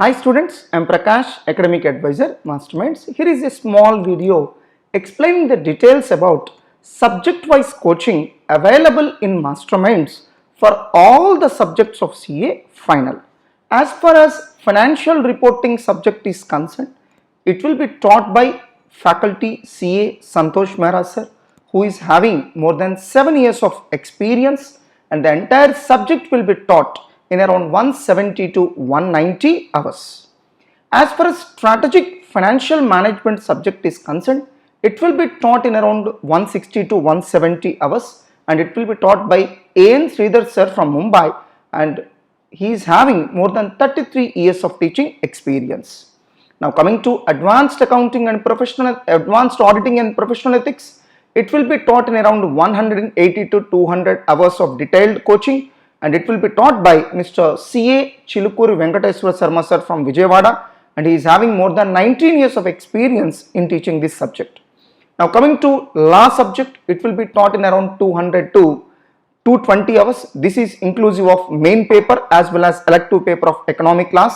Hi students, I am Prakash, Academic Advisor, Masterminds. Here is a small video explaining the details about subject-wise coaching available in Masterminds for all the subjects of CA final. As far as financial reporting subject is concerned, it will be taught by faculty CA Santosh Mehra sir, who is having more than 7 years of experience, and the entire subject will be taught in around 170 to 190 hours. As far as strategic financial management subject is concerned, it will be taught in around 160 to 170 hours, and it will be taught by A.N. Sridhar sir from Mumbai, and he is having more than 33 years of teaching experience. Now coming to advanced accounting and advanced auditing and professional ethics, it will be taught in around 180 to 200 hours of detailed coaching, and it will be taught by Mr. C.A. Chilukuri Venkateswara Sarma sir from Vijayawada, and he is having more than 19 years of experience in teaching this subject. Now coming to law subject, it will be taught in around 200 to 220 hours. This is inclusive of main paper as well as elective paper of economic laws,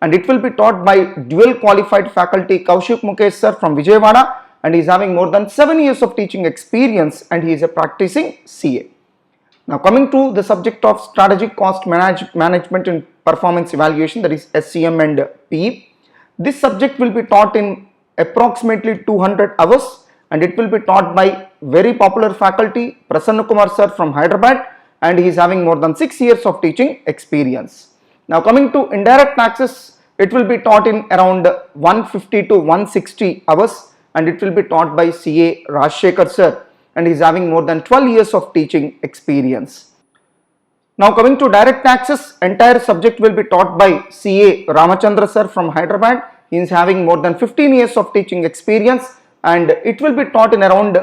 and it will be taught by dual qualified faculty Kaushik Mukesh sir from Vijayawada, and he is having more than 7 years of teaching experience, and he is a practicing CA. Now coming to the subject of strategic cost management and performance evaluation, that is SCMPE. This subject will be taught in approximately 200 hours, and it will be taught by very popular faculty Prasanna Kumar sir from Hyderabad, and he is having more than 6 years of teaching experience. Now coming to indirect taxes, it will be taught in around 150 to 160 hours, and it will be taught by CA Rajshekhar sir, and he is having more than 12 years of teaching experience. Now coming to direct taxes, entire subject will be taught by CA Ramachandra sir from Hyderabad. He is having more than 15 years of teaching experience, and it will be taught in around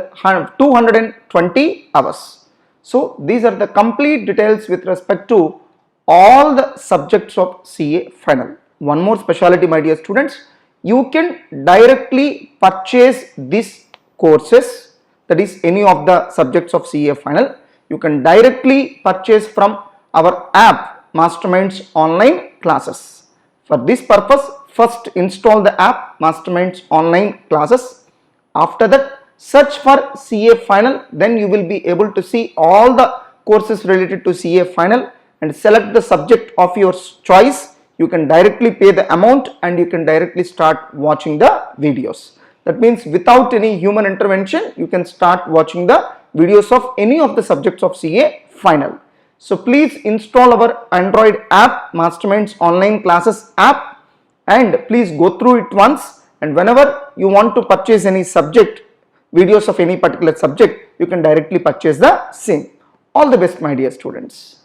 220 hours. So these are the complete details with respect to all the subjects of CA final. One more speciality, my dear students, you can directly purchase these courses, that is any of the subjects of CA final. You can directly purchase from our app Masterminds online classes. For this purpose, first install the app Masterminds online classes. After that, search for CA final, then you will be able to see all the courses related to CA final, and select the subject of your choice. You can directly pay the amount, and you can directly start watching the videos. That means without any human intervention, you can start watching the videos of any of the subjects of CA final. So please install our Android app Masterminds online classes app, and please go through it once, and whenever you want to purchase any subject, videos of any particular subject, you can directly purchase the same. All the best, my dear students.